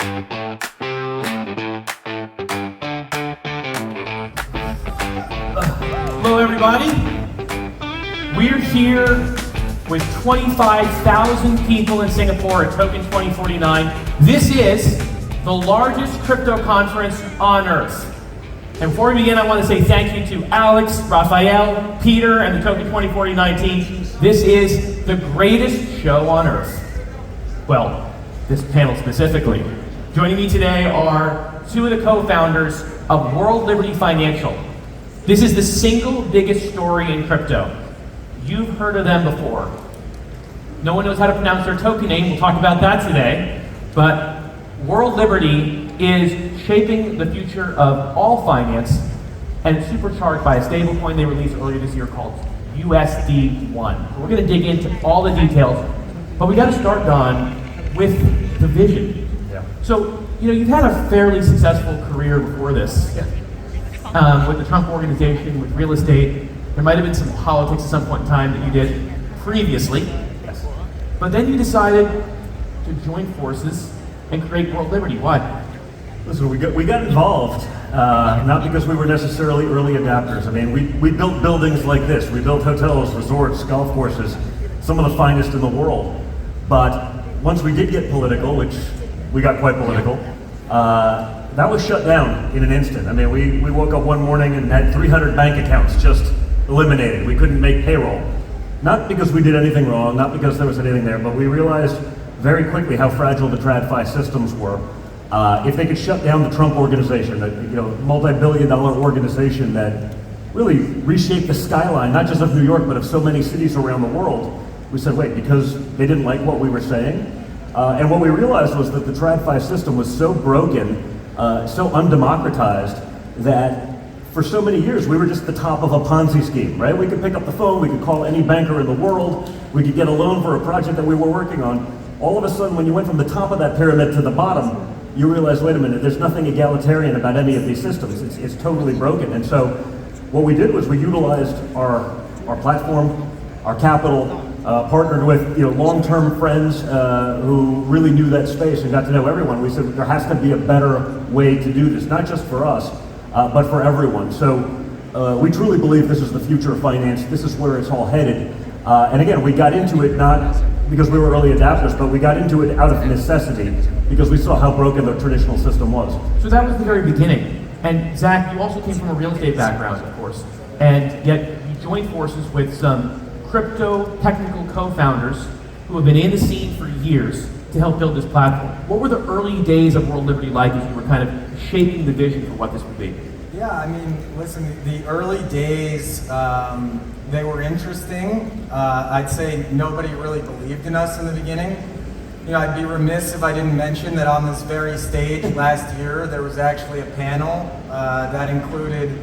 Hello, everybody. We're here with 25,000 people in Singapore at TOKEN2049. This is the largest crypto conference on earth. And before we begin, I want to say thank you to Alex, Raphael, Peter, and the TOKEN2049 team. This is the greatest show on earth. Well, this panel specifically. Joining me today are two of the co-founders of World Liberty Financial. This is the single biggest story in crypto. You've heard of them before. No one knows how to pronounce their token name. We'll talk about that today. But World Liberty is shaping the future of all finance and supercharged by a stablecoin they released earlier this year called USD1. So we're going to dig into all the details, but we got to start, Don, with the vision. Yeah. So, you've had a fairly successful career before this. Yeah. With the Trump organization, with real estate. There might have been some politics at some point in time that you did previously. Yes. But then you decided to join forces and create World Liberty. Why? Listen, we got involved, not because we were necessarily early adapters. I mean, we built buildings like this. We built hotels, resorts, golf courses, some of the finest in the world. But once we did get political, which we got quite political, that was shut down in an instant. I mean, we woke up one morning and had 300 bank accounts just eliminated. We couldn't make payroll. Not because we did anything wrong, not because there was anything there, but we realized very quickly how fragile the TradFi systems were. If they could shut down the Trump organization, a multi-billion-dollar organization that really reshaped the skyline, not just of New York, but of so many cities around the world, we said, wait, because they didn't like what we were saying. And what we realized was that the TradFi system was so broken, so undemocratized, that for so many years we were just the top of a Ponzi scheme, right? We could pick up the phone, we could call any banker in the world, we could get a loan for a project that we were working on. All of a sudden, when you went from the top of that pyramid to the bottom, you realize, wait a minute, there's nothing egalitarian about any of these systems. It's totally broken. And so what we did was we utilized our platform, our capital, partnered with long-term friends who really knew that space and got to know everyone. We said there has to be a better way to do this, not just for us, but for everyone. So we truly believe this is the future of finance. This is where it's all headed. And again, we got into it not because we were early adapters, but we got into it out of necessity because we saw how broken the traditional system was. So that was the very beginning. And Zach, you also came from a real estate background, of course, and yet you joined forces with some crypto technical co-founders who have been in the scene for years to help build this platform. What were the early days of World Liberty like as you were kind of shaping the vision for what this would be? Yeah, I mean, listen, the early days, they were interesting. I'd say nobody really believed in us in the beginning. I'd be remiss if I didn't mention that on this very stage last year, there was actually a panel that included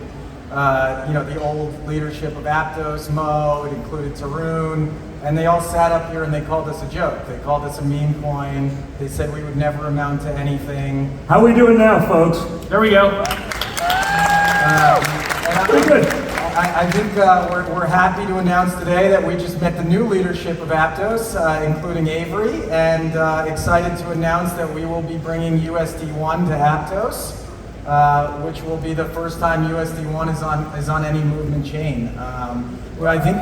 the old leadership of Aptos, Mo, it included Tarun, and they all sat up here and they called us a joke. They called us a meme coin. They said we would never amount to anything. How are we doing now, folks? There we go. Pretty good. I think we're happy to announce today that we just met the new leadership of Aptos, including Avery, and excited to announce that we will be bringing USD1 to Aptos, which will be the first time USD1 is on any movement chain. I think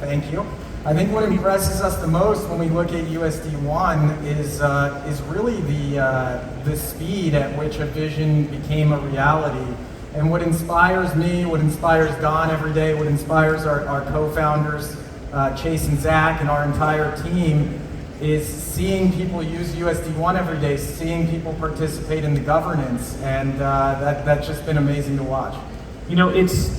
thank you. I think what impresses us the most when we look at USD1 is really the speed at which a vision became a reality. And what inspires me, what inspires Don every day, what inspires our co-founders, Chase and Zach, and our entire team, is seeing people use USD1 every day, seeing people participate in the governance, and that's just been amazing to watch. It's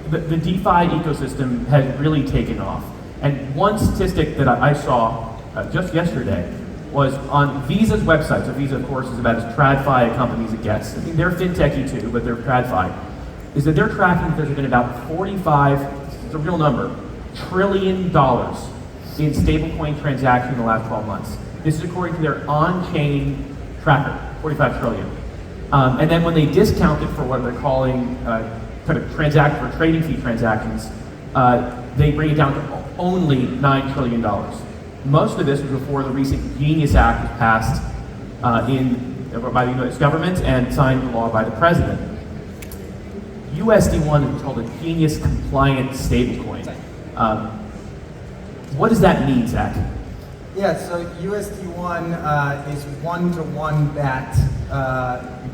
the DeFi ecosystem has really taken off. And one statistic that I saw just yesterday was on Visa's website. So Visa, of course, is about as TradFi a company as it gets. I mean, they're fintechy too, but they're TradFi. Is that they're tracking that there's been about 45, it's a real number, $1 trillion in stablecoin transactions in the last 12 months. This is according to their on-chain tracker, 45 trillion. And then when they discount it for what they're calling kind of trading fee transactions, they bring it down to only $9 trillion. Most of this was before the recent Genius Act was passed by the U.S. government and signed into law by the president. USD1 is called a genius compliant stablecoin. What does that mean, Zach? Yeah, so USD1 is one-to-one backed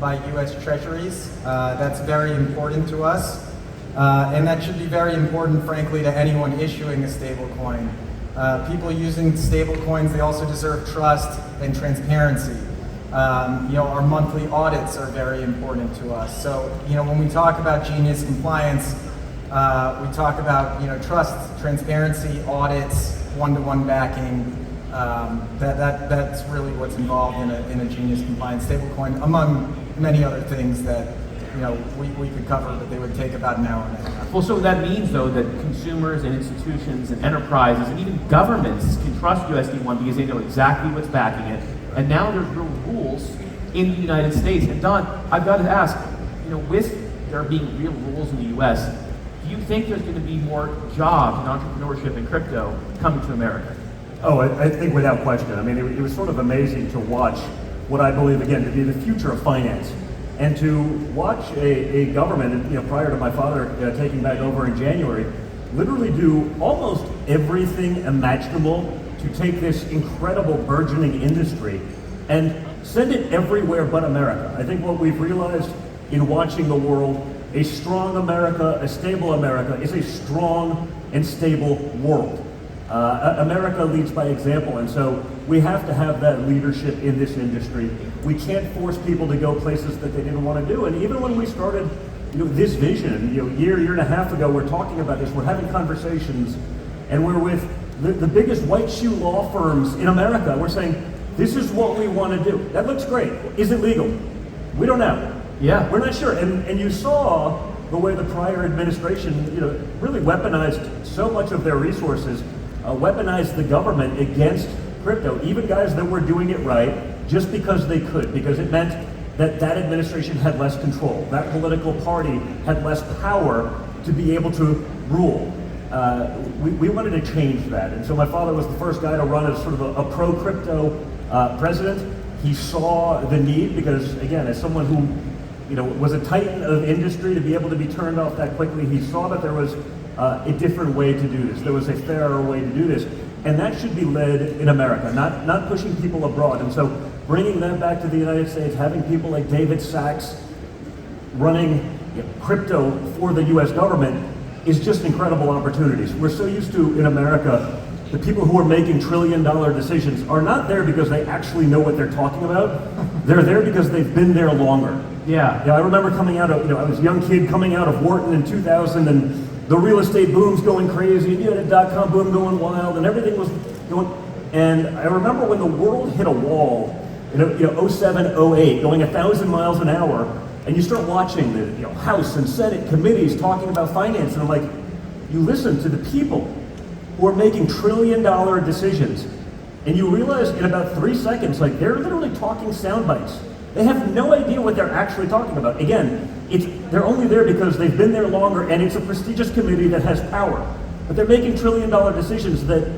by US Treasuries. That's very important to us. And that should be very important, frankly, to anyone issuing a stablecoin. People using stablecoins, they also deserve trust and transparency. Our monthly audits are very important to us. So, when we talk about genius compliance, we talk about, trust, transparency, audits, one-to-one backing. That's really what's involved in a genius compliant stablecoin, among many other things that we could cover, but they would take about an hour and a half. Well, so that means, though, that consumers and institutions and enterprises and even governments can trust USD1 because they know exactly what's backing it. And now there's real rules in the United States. And Don, I've got to ask, with there being real rules in the U.S., do you think there's going to be more jobs in entrepreneurship and crypto coming to America? Oh, I think without question. I mean, it was sort of amazing to watch what I believe, again, to be the future of finance. And to watch a government, prior to my father taking back over in January, literally do almost everything imaginable to take this incredible burgeoning industry and send it everywhere but America. I think what we've realized in watching the world, a strong America, a stable America, is a strong and stable world. America leads by example, and so we have to have that leadership in this industry. We can't force people to go places that they didn't want to do. And even when we started, this vision, year and a half ago, we're talking about this. We're having conversations, and we're with the biggest white shoe law firms in America. We're saying, this is what we want to do. That looks great. Is it legal? We don't know. Yeah, we're not sure. And you saw the way the prior administration, really weaponized so much of their resources. Weaponized the government against crypto, even guys that were doing it right, just because they could, because it meant that administration had less control. That political party had less power to be able to rule. We wanted to change that. And so my father was the first guy to run as sort of a pro-crypto president. He saw the need because, again, as someone who was a titan of industry, to be able to be turned off that quickly, he saw that there was a different way to do this. There was a fairer way to do this. And that should be led in America, not pushing people abroad. And so bringing that back to the United States, having people like David Sachs running crypto for the US government is just incredible opportunities. We're so used to, in America, the people who are making trillion-dollar decisions are not there because they actually know what they're talking about. They're there because they've been there longer. Yeah. I remember coming out of, I was a young kid coming out of Wharton in 2000, and the real estate boom's going crazy, and you had a dot-com boom going wild, and everything was going, and I remember when the world hit a wall in 07, 08, going 1,000 miles an hour, and you start watching the House and Senate committees talking about finance, and I'm like, you listen to the people who are making trillion-dollar decisions, and you realize in about 3 seconds, like, they're literally talking sound bites. They have no idea what they're actually talking about. Again, they're only there because they've been there longer, and it's a prestigious committee that has power. But they're making trillion-dollar decisions that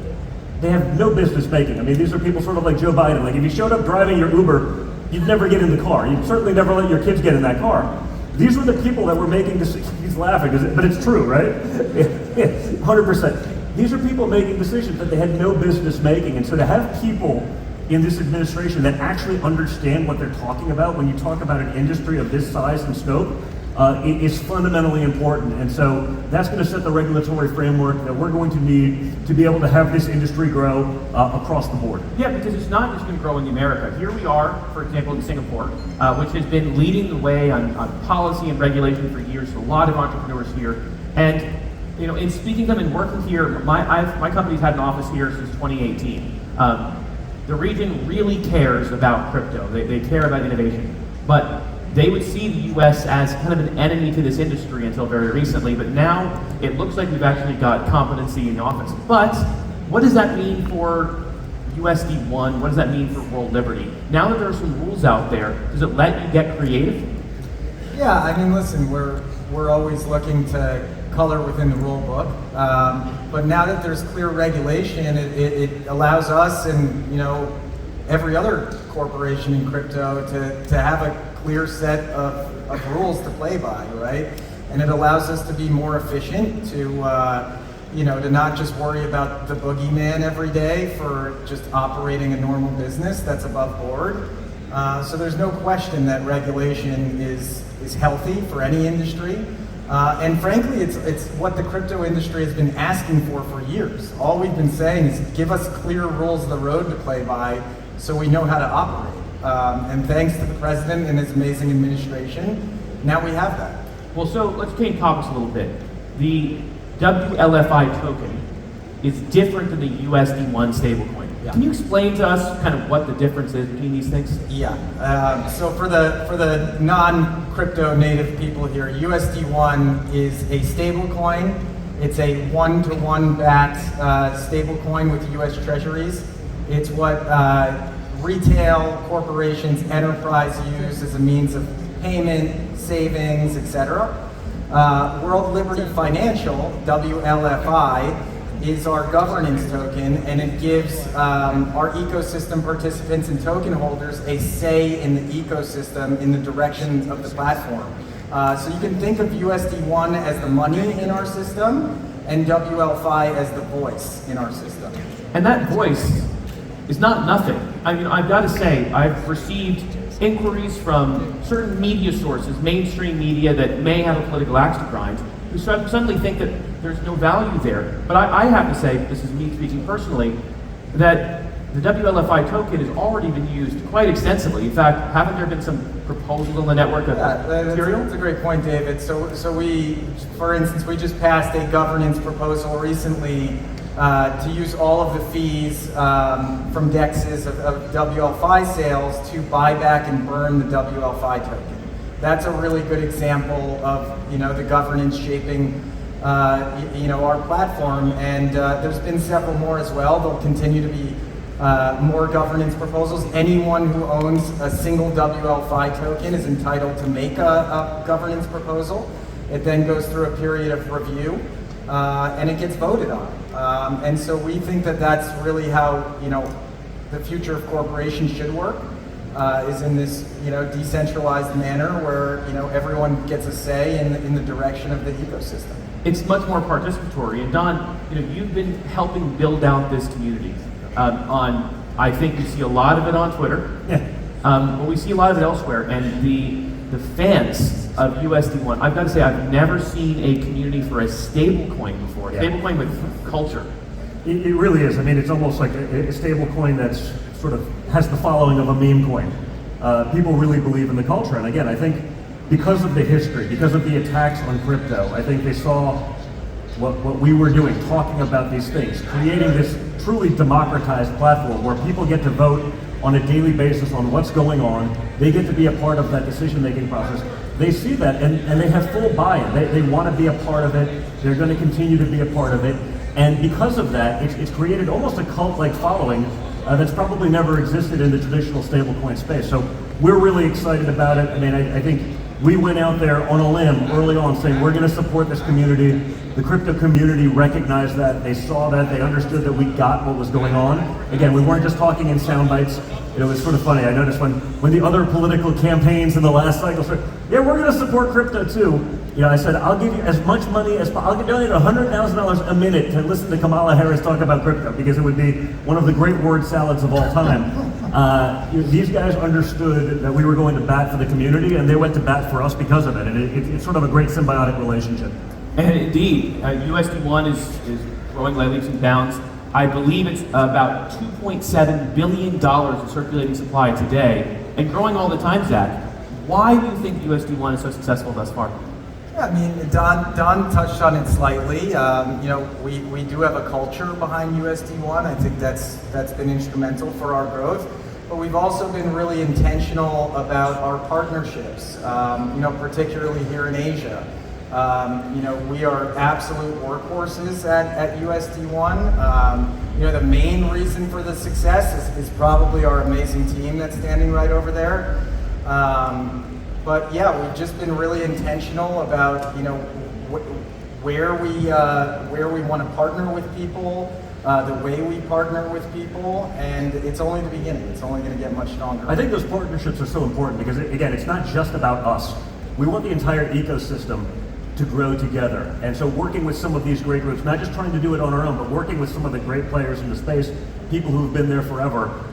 they have no business making. I mean, these are people sort of like Joe Biden. Like, if you showed up driving your Uber, you'd never get in the car. You'd certainly never let your kids get in that car. These were the people that were making decisions. He's laughing, but it's true, right? 100%. These are people making decisions that they had no business making. And so to have people in this administration that actually understand what they're talking about when you talk about an industry of this size and scope is fundamentally important. And so that's going to set the regulatory framework that we're going to need to be able to have this industry grow across the board. Yeah, because it's not just going to grow in America. Here we are, for example, in Singapore, which has been leading the way on policy and regulation for years. So a lot of entrepreneurs here. And in speaking to them and working here, my company's had an office here since 2018. The region really cares about crypto. They care about innovation. But they would see the U.S. as kind of an enemy to this industry until very recently. But now it looks like we've actually got competency in office. But what does that mean for USD1? What does that mean for world liberty? Now that there are some rules out there, does it let you get creative? Yeah, I mean, listen, we're always looking to color within the rule book. But now that there's clear regulation, it allows us and every other corporation in crypto to have a clear set of rules to play by, right? And it allows us to be more efficient, to not just worry about the boogeyman every day for just operating a normal business that's above board. So there's no question that regulation is healthy for any industry. And frankly, it's what the crypto industry has been asking for years. All we've been saying is give us clear rules of the road to play by so we know how to operate. And thanks to the president and his amazing administration, now we have that. Well, so let's change topics a little bit. The WLFI token is different than the USD1 stablecoin. Yeah. Can you explain to us kind of what the difference is between these things? Yeah. So for the non-crypto native people here, USD1 is a stablecoin. It's a one-to-one backed stablecoin with US Treasuries. It's what retail corporations, enterprise use as a means of payment, savings, etc. World Liberty Financial, WLFI, is our governance token, and it gives our ecosystem participants and token holders a say in the ecosystem in the direction of the platform. So you can think of USD1 as the money in our system and WLFI as the voice in our system. And that voice is not nothing. I mean, I've got to say, I've received inquiries from certain media sources, mainstream media that may have a political axe to grind, who suddenly think that there's no value there. But I have to say, this is me speaking personally, that the WLFI token has already been used quite extensively. In fact, haven't there been some proposals on the network of material? That's a great point, David. So we, for instance, we just passed a governance proposal recently to use all of the fees from DEXs of WLFI sales to buy back and burn the WLFI token. That's a really good example of the governance shaping our platform, and there's been several more as well. There'll continue to be more governance proposals. Anyone who owns a single WLFI token is entitled to make a governance proposal. It then goes through a period of review, and it gets voted on. And so we think that that's really how the future of corporations should work. Is in this decentralized manner where everyone gets a say in the direction of the ecosystem. It's much more participatory. And Don, you've been helping build out this community. I think we see a lot of it on Twitter, but we see a lot of it elsewhere. And the fans of USD1, I've got to say, I've never seen a community for a stablecoin before. Yeah. Stablecoin with culture. It really is. I mean, it's almost like a stable coin that's sort of has the following of a meme coin. People really believe in the culture. And again, I think because of the history, because of the attacks on crypto, I think they saw what we were doing, talking about these things, creating this truly democratized platform where people get to vote on a daily basis on what's going on. They get to be a part of that decision-making process. They see that and they have full buy-in. They want to be a part of it. They're going to continue to be a part of it. And because of that, it's created almost a cult-like following that's probably never existed in the traditional stablecoin space. So we're really excited about it. I mean, I think we went out there on a limb early on saying we're going to support this community. The crypto community recognized that. They saw that. They understood that we got what was going on. Again, we weren't just talking in sound bites. It was sort of funny. I noticed when the other political campaigns in the last cycle said, yeah, we're going to support crypto too. I said, I'll give you as much money as I'll donate $100,000 a minute to listen to Kamala Harris talk about crypto because it would be one of the great word salads of all time. These guys understood that we were going to bat for the community, and they went to bat for us because of it. And it's sort of a great symbiotic relationship. And indeed, USD1 is growing by leaps and bounds. I believe it's about $2.7 billion in circulating supply today, and growing all the time, Zach. Why do you think USD1 is so successful thus far? Yeah, I mean, Don touched on it slightly. We do have a culture behind USD1. I think that's been instrumental for our growth. But we've also been really intentional about our partnerships, particularly here in Asia. We are absolute workhorses at USD1. The main reason for the success is probably our amazing team that's standing right over there. But yeah, we've just been really intentional about where we want to partner with people, the way we partner with people, and it's only the beginning. It's only going to get much stronger. I think those partnerships are so important because, again, it's not just about us. We want the entire ecosystem to grow together. And so working with some of these great groups, not just trying to do it on our own, but working with some of the great players in the space, people who've been there forever,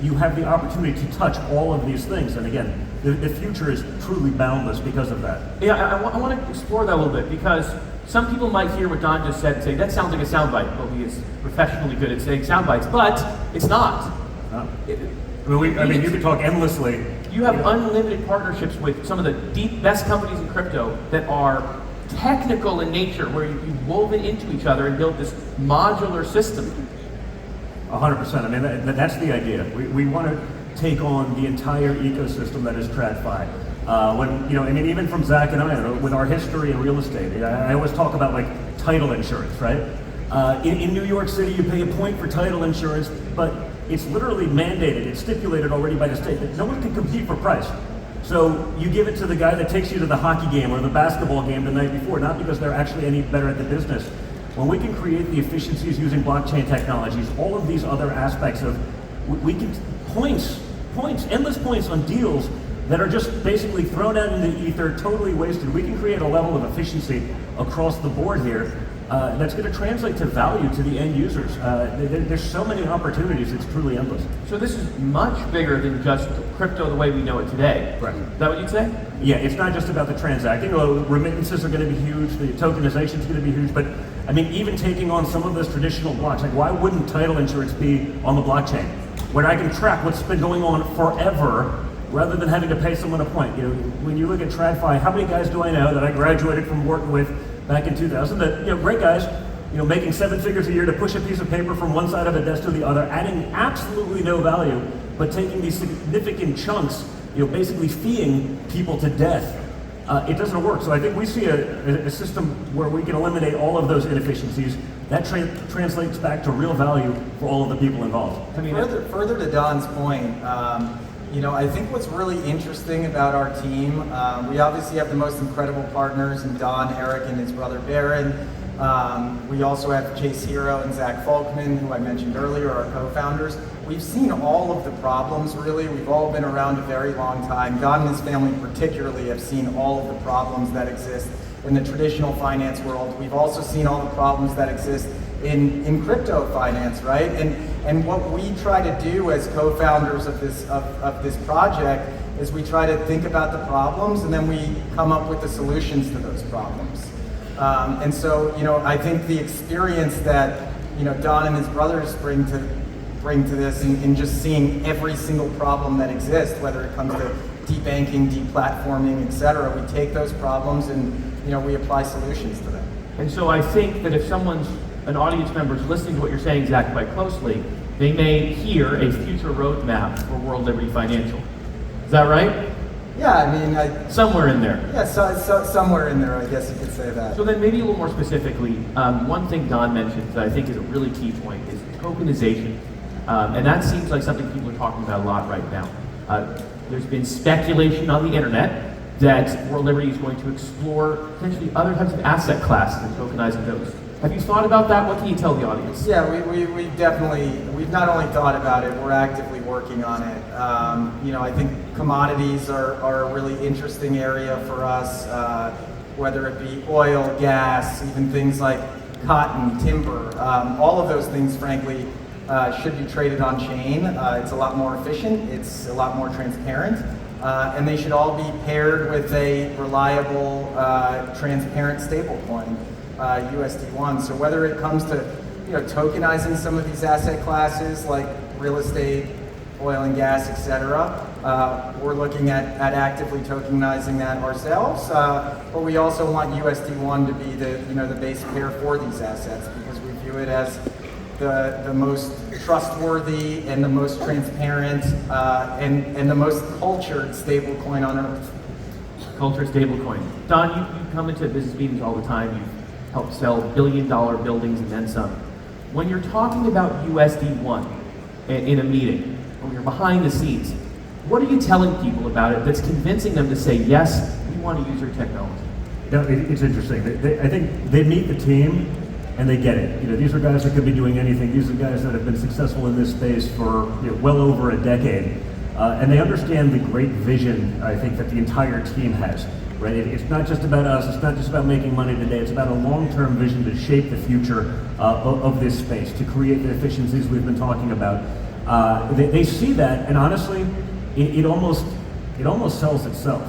you have the opportunity to touch all of these things. And again, the future is truly boundless because of that. Yeah, I want to explore that a little bit because some people might hear what Don just said and say, that sounds like a soundbite. Well, he is professionally good at saying sound bites, but it's not. I mean, you could talk endlessly. You have unlimited partnerships with some of the best companies in crypto that are technical in nature, where you've woven into each other and built this modular system. 100%. I mean, that's the idea. We want to take on the entire ecosystem that is TradFi. Even from Zach and I, with our history in real estate, I always talk about like title insurance, right? In New York City, you pay a point for title insurance, but it's literally mandated, it's stipulated already by the state that no one can compete for price. So you give it to the guy that takes you to the hockey game or the basketball game the night before, not because they're actually any better at the business. When we can create the efficiencies using blockchain technologies, all of these other aspects of, we can, endless points on deals that are just basically thrown out in the ether, totally wasted. We can create a level of efficiency across the board here that's going to translate to value to the end users. There's so many opportunities, it's truly endless. So this is much bigger than just crypto the way we know it today. Right. Is that what you'd say? Yeah, it's not just about the transacting. Well, remittances are going to be huge, the tokenization is going to be huge, but I mean, even taking on some of those traditional blocks, like why wouldn't title insurance be on the blockchain? Where I can track what's been going on forever, rather than having to pay someone a point. When you look at TradFi, how many guys do I know that I graduated from working with back in 2000 that, great guys, making 7 figures a year to push a piece of paper from one side of a desk to the other, adding absolutely no value, but taking these significant chunks, basically feeing people to death. It doesn't work. So I think we see a system where we can eliminate all of those inefficiencies. That translates back to real value for all of the people involved. I mean, further to Don's point, I think what's really interesting about our team, we obviously have the most incredible partners in Don, Eric, and his brother Baron. We also have Chase Hero and Zach Witkoff, who I mentioned earlier, our co-founders. We've seen all of the problems, really. We've all been around a very long time. Don and his family particularly have seen all of the problems that exist in the traditional finance world. We've also seen all the problems that exist in crypto finance, right? And what we try to do as co-founders of this project is we try to think about the problems and then we come up with the solutions to those problems. And so, I think the experience that Don and his brothers bring to this in just seeing every single problem that exists, whether it comes to debanking, deplatforming, etc. We take those problems and we apply solutions to them. And so I think that if an audience member is listening to what you're saying, Zach, quite closely, they may hear a future roadmap for World Liberty Financial. Is that right? Yeah, I mean, somewhere in there. Yeah, somewhere in there, I guess you could say that. So then maybe a little more specifically, one thing Don mentioned that I think is a really key point is tokenization. And that seems like something people are talking about a lot right now. There's been speculation on the internet that World Liberty is going to explore potentially other types of asset classes and tokenizing those. Have you thought about that? What can you tell the audience? Yeah, we've not only thought about it, we're actively working on it. I think commodities are a really interesting area for us, whether it be oil, gas, even things like cotton, timber, all of those things, frankly, should be traded on chain. It's a lot more efficient, it's a lot more transparent, and they should all be paired with a reliable, transparent stablecoin, USD1. So whether it comes to tokenizing some of these asset classes like real estate, oil and gas, etc., we're looking at actively tokenizing that ourselves. But we also want USD1 to be the base pair for these assets because we view it as the most trustworthy and the most transparent and the most cultured stablecoin on earth. Cultured stablecoin. Don, you come into business meetings all the time. You've helped sell billion-dollar buildings and then some. When you're talking about USD1 in a meeting, when you're behind the scenes, what are you telling people about it that's convincing them to say, yes, we want to use your technology? It's interesting. I think they meet the team and they get it. These are guys that could be doing anything. These are guys that have been successful in this space for well over a decade. And they understand the great vision, I think, that the entire team has, right? It's not just about us, it's not just about making money today, it's about a long-term vision to shape the future of this space, to create the efficiencies we've been talking about. They see that, and honestly, it almost sells itself.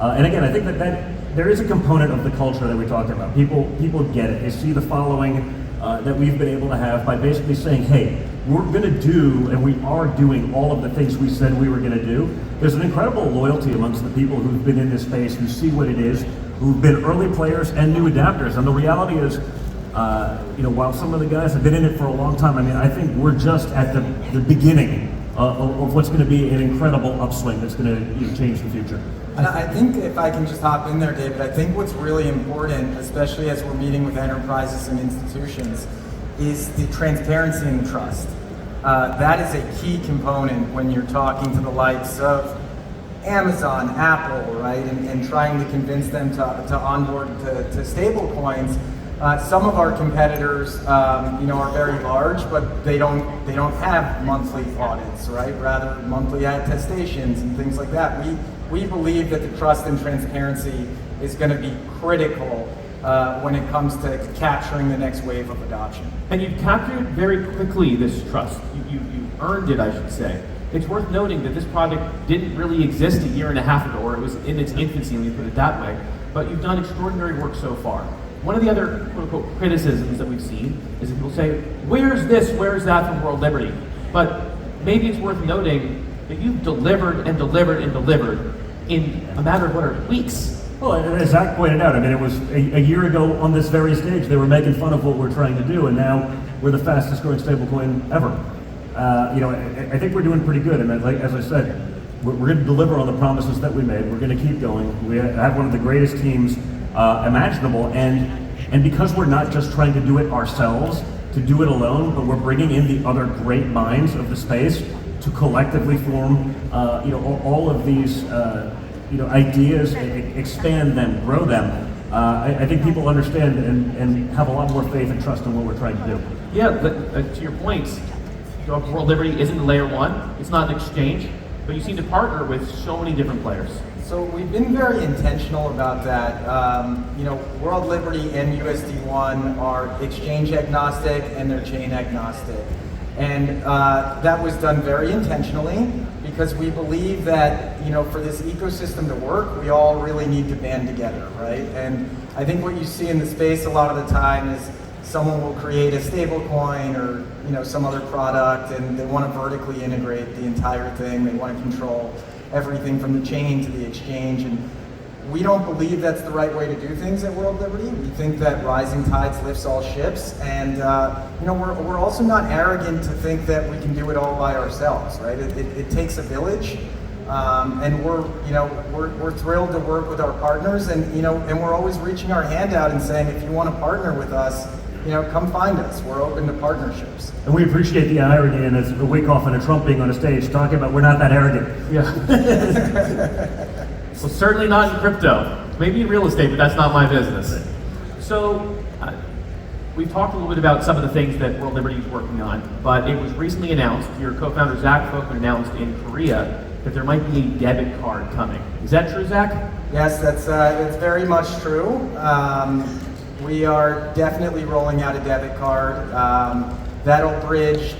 And again, I think that there is a component of the culture that we talked about. People get it. They see the following that we've been able to have by basically saying, hey, we're going to do, and we are doing all of the things we said we were going to do. There's an incredible loyalty amongst the people who've been in this space, who see what it is, who've been early players and new adapters. And the reality is, while some of the guys have been in it for a long time, I think we're just at the beginning of what's going to be an incredible upswing that's going to change the future. And I think, if I can just hop in there, David, I think what's really important, especially as we're meeting with enterprises and institutions, is the transparency and the trust. That is a key component when you're talking to the likes of Amazon, Apple, right, and trying to convince them to onboard to stable coins. Some of our competitors, are very large, but they don't have monthly audits, right? Rather, monthly attestations and things like that. We believe that the trust and transparency is going to be critical when it comes to capturing the next wave of adoption. And you've captured very quickly this trust. You earned it, I should say. It's worth noting that this project didn't really exist a year and a half ago, or it was in its infancy, let me put it that way. But you've done extraordinary work so far. One of the other quote-unquote criticisms that we've seen is that people say, where's this, where's that from World Liberty? But maybe it's worth noting that you've delivered and delivered and delivered in a matter of weeks. Well, as Zach pointed out, it was a year ago on this very stage, they were making fun of what we're trying to do, and now we're the fastest growing stablecoin ever. I think we're doing pretty good, and as I said, we're going to deliver on the promises that we made. We're going to keep going. We have one of the greatest teams imaginable, and because we're not just trying to do it ourselves, to do it alone, but we're bringing in the other great minds of the space to collectively form, all of these, ideas, expand them, grow them. I think people understand and have a lot more faith and trust in what we're trying to do. Yeah, but to your point, World Liberty isn't layer one. It's not an exchange, but you seem to partner with so many different players. So we've been very intentional about that. World Liberty and USD1 are exchange agnostic and they're chain agnostic. And that was done very intentionally because we believe that, for this ecosystem to work, we all really need to band together, right? And I think what you see in the space a lot of the time is someone will create a stable coin or, some other product, and they want to vertically integrate the entire thing. They want to control everything from the chain to the exchange. And we don't believe that's the right way to do things at World Liberty. We think that rising tides lifts all ships, and we're also not arrogant to think that we can do it all by ourselves, right? It takes a village, and we're thrilled to work with our partners, and we're always reaching our hand out and saying, if you want to partner with us, come find us. We're open to partnerships. And we appreciate the irony, and as a Wachsman and a Trump being on a stage talking about we're not that arrogant. Yeah. Well, certainly not in crypto. Maybe in real estate, but that's not my business. So, we've talked a little bit about some of the things that World Liberty is working on, but it was recently announced, your co-founder Zach Witkoff announced in Korea that there might be a debit card coming. Is that true, Zach? Yes, that's very much true. We are definitely rolling out a debit card. That'll bridge,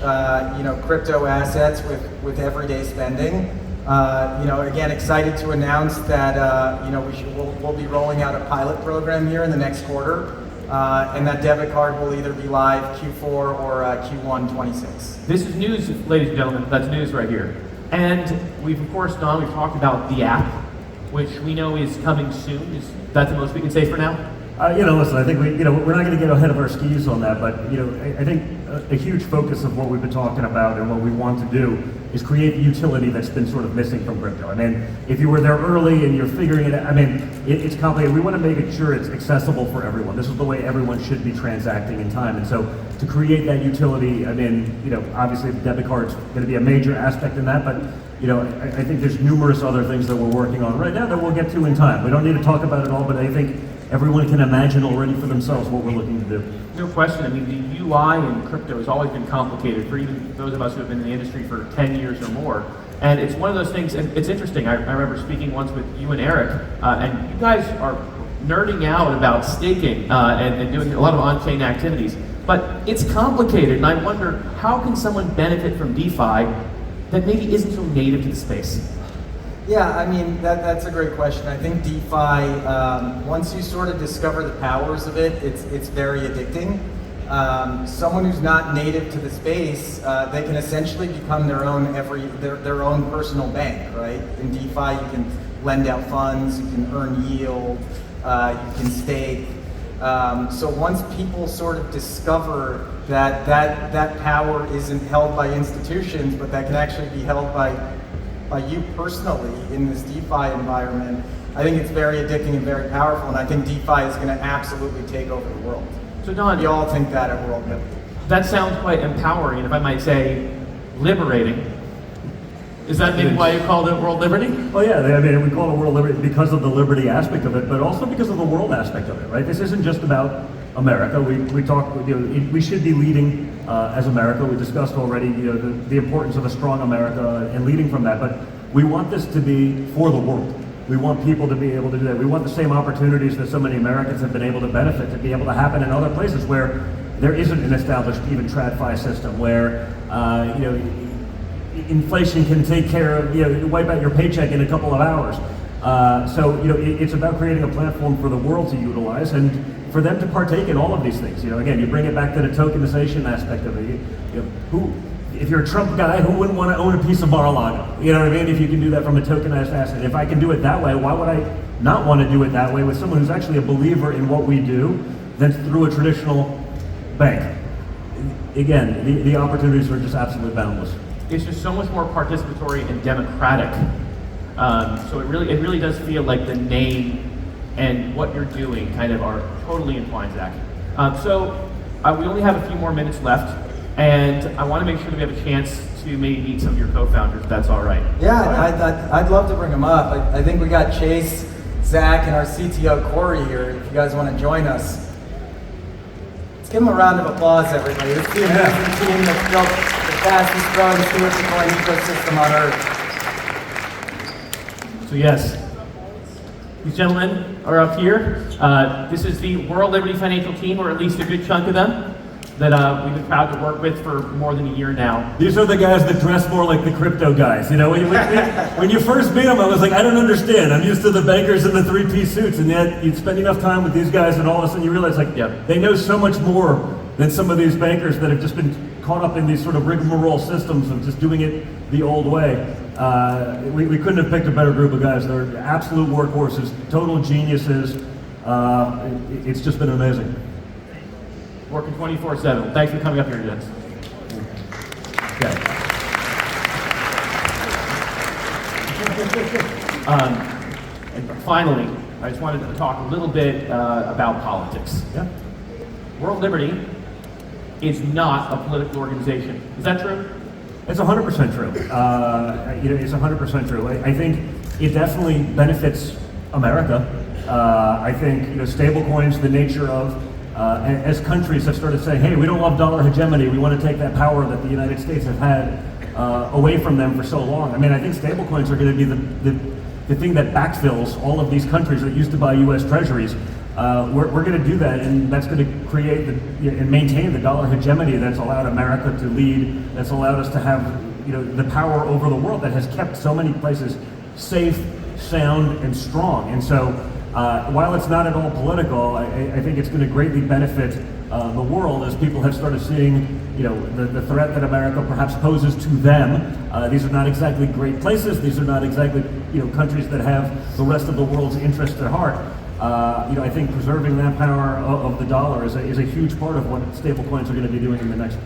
crypto assets with everyday spending. Again, excited to announce that we'll be rolling out a pilot program here in the next quarter, and that debit card will either be live Q4 or Q1 26. This is news, ladies and gentlemen. That's news right here. And we've talked about the app, which we know is coming soon. Is that the most we can say for now? Listen, I think we're not going to get ahead of our skis on that, but I think a huge focus of what we've been talking about and what we want to do is create the utility that's been sort of missing from crypto. If you were there early and you're figuring it out, it's complicated. We want to make sure it's accessible for everyone. This is the way everyone should be transacting in time. And so to create that utility, obviously the debit card's going to be a major aspect in that, but I think there's numerous other things that we're working on right now that we'll get to in time. We don't need to talk about it all, but I think everyone can imagine already for themselves what we're looking to do. No question. I mean, the UI in crypto has always been complicated for even those of us who have been in the industry for 10 years or more. And it's one of those things, and it's interesting. I remember speaking once with you and Eric, and you guys are nerding out about staking and doing a lot of on-chain activities. But it's complicated, and I wonder, how can someone benefit from DeFi that maybe isn't so native to the space? Yeah, I mean, that's a great question. I think DeFi, once you sort of discover the powers of it, it's very addicting. Someone who's not native to the space, they can essentially become their own their own personal bank, right? In DeFi, you can lend out funds, you can earn yield, you can stake. So once people sort of discover that power isn't held by institutions, but that can actually be held by you personally in this DeFi environment, I think it's very addicting and very powerful, and I think DeFi is going to absolutely take over the world. So Don, we all think that at World Liberty. That sounds quite empowering, and if I might say, liberating. Is that maybe why you called it World Liberty? Well, yeah, I mean, we call it World Liberty because of the liberty aspect of it, but also because of the world aspect of it, right? This isn't just about America. We talk, we should be leading as America. We discussed already, the importance of a strong America and leading from that, but we want this to be for the world. We want people to be able to do that. We want the same opportunities that so many Americans have been able to benefit to be able to happen in other places where there isn't an established even TradFi system, where inflation can take care of, wipe out your paycheck in a couple of hours. So it's about creating a platform for the world to utilize and for them to partake in all of these things. Again, you bring it back to the tokenization aspect of it. If you're a Trump guy, who wouldn't want to own a piece of Mar-a-Lago? You know what I mean? If you can do that from a tokenized asset. If I can do it that way, why would I not want to do it that way with someone who's actually a believer in what we do than through a traditional bank? Again, the opportunities are just absolutely boundless. It's just so much more participatory and democratic. So it really does feel like the name and what you're doing kind of are totally entwined, Zach. We only have a few more minutes left, and I want to make sure that we have a chance to maybe meet some of your co-founders, if that's all right. Yeah, I'd love to bring them up. I think we got Chase, Zach, and our CTO, Corey, here, if you guys want to join us. Let's give them a round of applause, everybody. This is the amazing team that's built the fastest growing stablecoin ecosystem on Earth. So yes, these gentlemen are up here. This is the World Liberty Financial team, or at least a good chunk of them, that we've been proud to work with for more than a year now. These are the guys that dress more like the crypto guys. When you first meet them, I was like, I don't understand. I'm used to the bankers in the three-piece suits, and yet you'd spend enough time with these guys, and all of a sudden you realize, they know so much more than some of these bankers that have just been caught up in these sort of rigmarole systems of just doing it the old way. We couldn't have picked a better group of guys. They're absolute workhorses, total geniuses. It's just been amazing. Working 24/7. Thanks for coming up here, gents. And finally, I just wanted to talk a little bit about politics. Yeah. World Liberty is not a political organization. Is that true? It's 100% true. It's 100% true. I think it definitely benefits America. I think stablecoins, the nature of as countries have started saying, hey, we don't love dollar hegemony. We want to take that power that the United States have had away from them for so long. I mean, I think stablecoins are going to be the thing that backfills all of these countries that used to buy U.S. Treasuries. We're going to do that, and that's going to create and maintain the dollar hegemony that's allowed America to lead, that's allowed us to have the power over the world, that has kept so many places safe, sound, and strong. And so while it's not at all political, I think it's going to greatly benefit the world as people have started seeing the threat that America perhaps poses to them. These are not exactly great places. These are not exactly countries that have the rest of the world's interests at heart. I think preserving that power of the dollar is a huge part of what stablecoins are going to be doing in the next.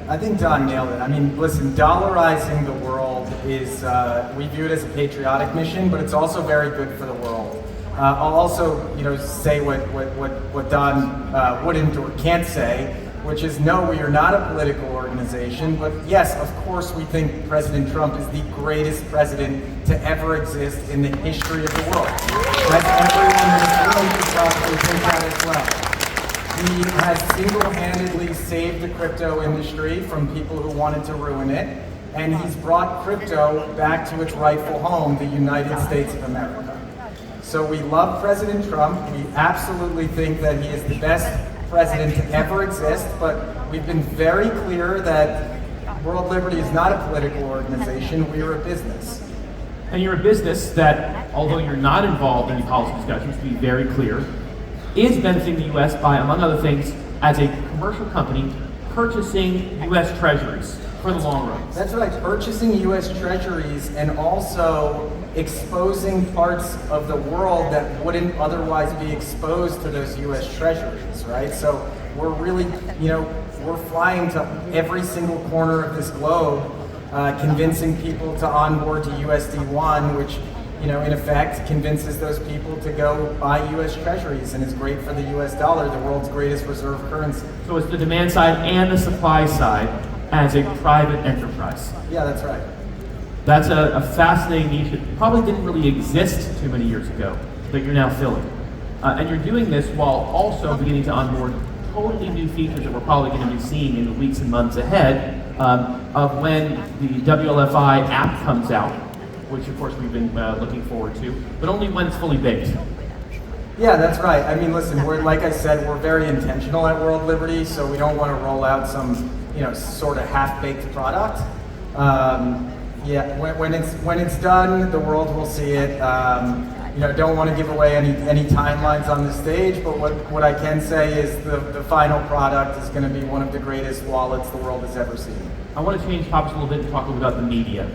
I think Don nailed it. I mean, listen, dollarizing the world is we view it as a patriotic mission, but it's also very good for the world. I'll also, say what Don wouldn't or can't say, which is no, we are not a political organization. organization. But yes, of course, we think President Trump is the greatest president to ever exist in the history of the world. That's everyone in this room could probably think that as well. He has single-handedly saved the crypto industry from people who wanted to ruin it, and he's brought crypto back to its rightful home, the United States of America. So we love President Trump. We absolutely think that he is the best president to ever exist, but we've been very clear that World Liberty is not a political organization, we are a business. And you're a business that, although you're not involved in any policy discussions, to be very clear, is benefiting the U.S. by, among other things, as a commercial company, purchasing U.S. Treasuries for the long run. That's right, purchasing U.S. Treasuries and also exposing parts of the world that wouldn't otherwise be exposed to those U.S. Treasuries, right? So we're really, we're flying to every single corner of this globe, convincing people to onboard to USD1, which, in effect, convinces those people to go buy U.S. Treasuries and is great for the U.S. dollar, the world's greatest reserve currency. So it's the demand side and the supply side as a private enterprise. Yeah, that's right. That's a fascinating niche that probably didn't really exist too many years ago, that you're now filling. And you're doing this while also beginning to onboard totally new features that we're probably going to be seeing in the weeks and months ahead of when the WLFI app comes out, which of course we've been looking forward to, but only when it's fully baked. Yeah, that's right. I mean, listen, like I said, we're very intentional at World Liberty, so we don't want to roll out some, sort of half-baked product. Yeah, when it's done, the world will see it. Don't want to give away any timelines on the stage, but what I can say is the final product is going to be one of the greatest wallets the world has ever seen. I want to change topics a little bit and talk a little about the media,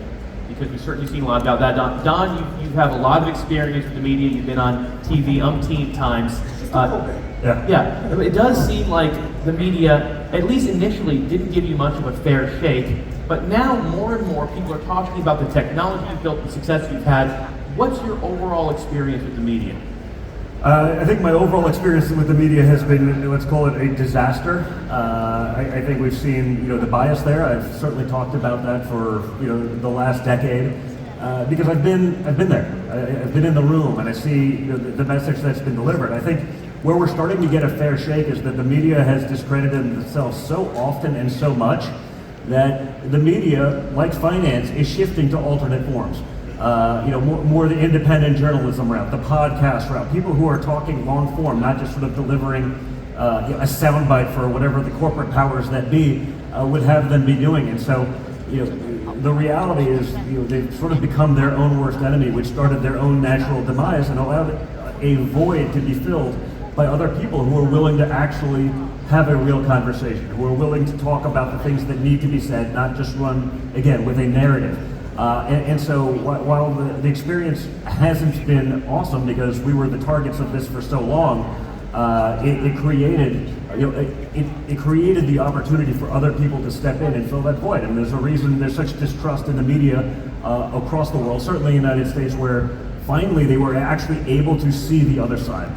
because we've certainly seen a lot about that. Don, you have a lot of experience with the media. You've been on TV umpteen times. Just a little bit. Yeah, it does seem like the media, at least initially, didn't give you much of a fair shake. But now more and more people are talking about the technology you've built, the success you've had. What's your overall experience with the media? I think my overall experience with the media has been, let's call it a disaster. I think we've seen, the bias there. I've certainly talked about that for, the last decade, because I've been there. I've been in the room, and I see the message that's been delivered. I think where we're starting to get a fair shake is that the media has discredited itself so often and so much that the media, like finance, is shifting to alternate forms. More the independent journalism route, the podcast route, people who are talking long form, not just sort of delivering a soundbite for whatever the corporate powers that be would have them be doing. And so, the reality is, they've sort of become their own worst enemy, which started their own natural demise and allowed a void to be filled by other people who are willing to actually have a real conversation, who are willing to talk about the things that need to be said, not just run, again, with a narrative. And so while the experience hasn't been awesome because we were the targets of this for so long, it created the opportunity for other people to step in and fill that void. And there's a reason there's such distrust in the media across the world, certainly in the United States, where finally they were actually able to see the other side.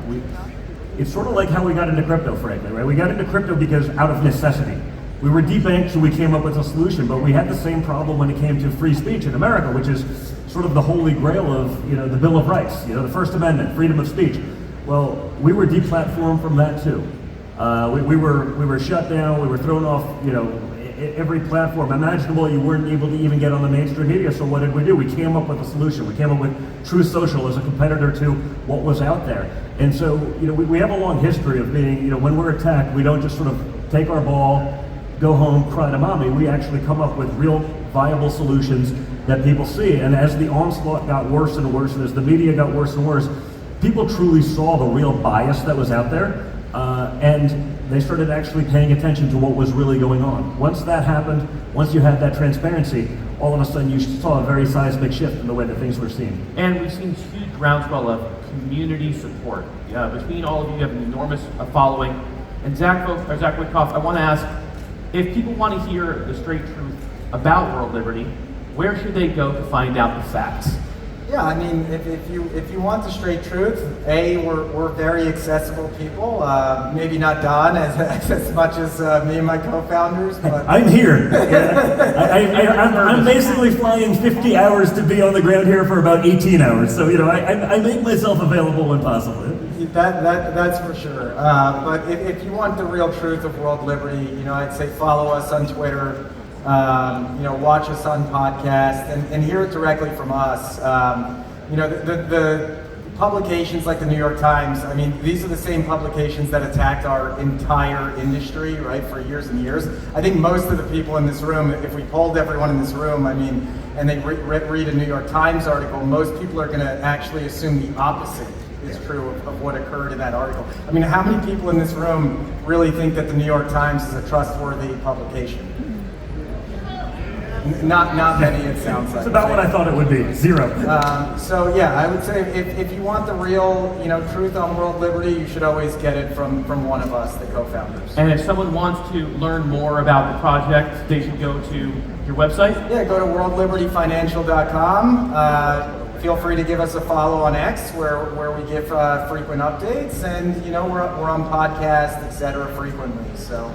It's sort of like how we got into crypto, frankly, right? We got into crypto because out of necessity. We were debanked, so we came up with a solution, but we had the same problem when it came to free speech in America, which is sort of the holy grail of, the Bill of Rights, the First Amendment, freedom of speech. Well, we were deplatformed from that too. We were shut down, we were thrown off, every platform imaginable. You weren't able to even get on the mainstream media, so what did we do? We came up with a solution. We came up with Truth Social as a competitor to what was out there. And so, we have a long history of being, when we're attacked, we don't just sort of take our ball, go home, cry to mommy. We actually come up with real viable solutions that people see. And as the onslaught got worse and worse, and as the media got worse and worse, people truly saw the real bias that was out there, and they started actually paying attention to what was really going on. Once that happened, once you had that transparency, all of a sudden you saw a very seismic shift in the way that things were seen. And we've seen huge groundswell of community support. Between all of you, you have an enormous following. And Zach Witkoff, I want to ask, if people want to hear the straight truth about World Liberty, where should they go to find out the facts? Yeah, I mean, if you want the straight truth, we're very accessible people. Maybe not Don as much as me and my co-founders, but I'm here. I'm basically flying 50 hours to be on the ground here for about 18 hours. So, I make myself available when possible. That's for sure. But if you want the real truth of world liberty, I'd say follow us on Twitter. Watch us on podcast and hear it directly from us. The publications like the New York Times, I mean, these are the same publications that attacked our entire industry, right, for years and years. I think most of the people in this room, if we polled everyone in this room, I mean, and they read a New York Times article, most people are going to actually assume the opposite is true of what occurred in that article. I mean, how many people in this room really think that the New York Times is a trustworthy publication? Not many, it sounds like. It's about what I thought it would be, 0. So yeah, I would say if you want the real, truth on world liberty, you should always get it from one of us, the co-founders. And if someone wants to learn more about the project, they should go to your website? Yeah, go to worldlibertyfinancial.com. Feel free to give us a follow on X, where we give frequent updates, and we're on podcasts, etc. frequently. So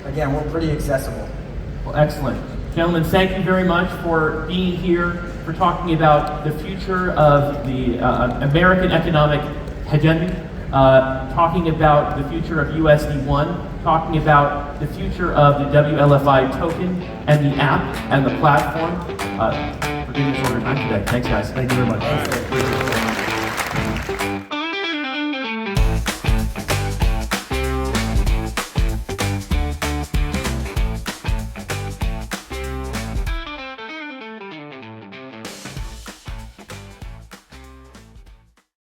again, we're pretty accessible. Well, excellent. Gentlemen, thank you very much for being here, for talking about the future of the American economic hegemony, talking about the future of USD1, talking about the future of the WLFI token and the app and the platform. For giving us all your time today. Thanks, guys. Thank you very much.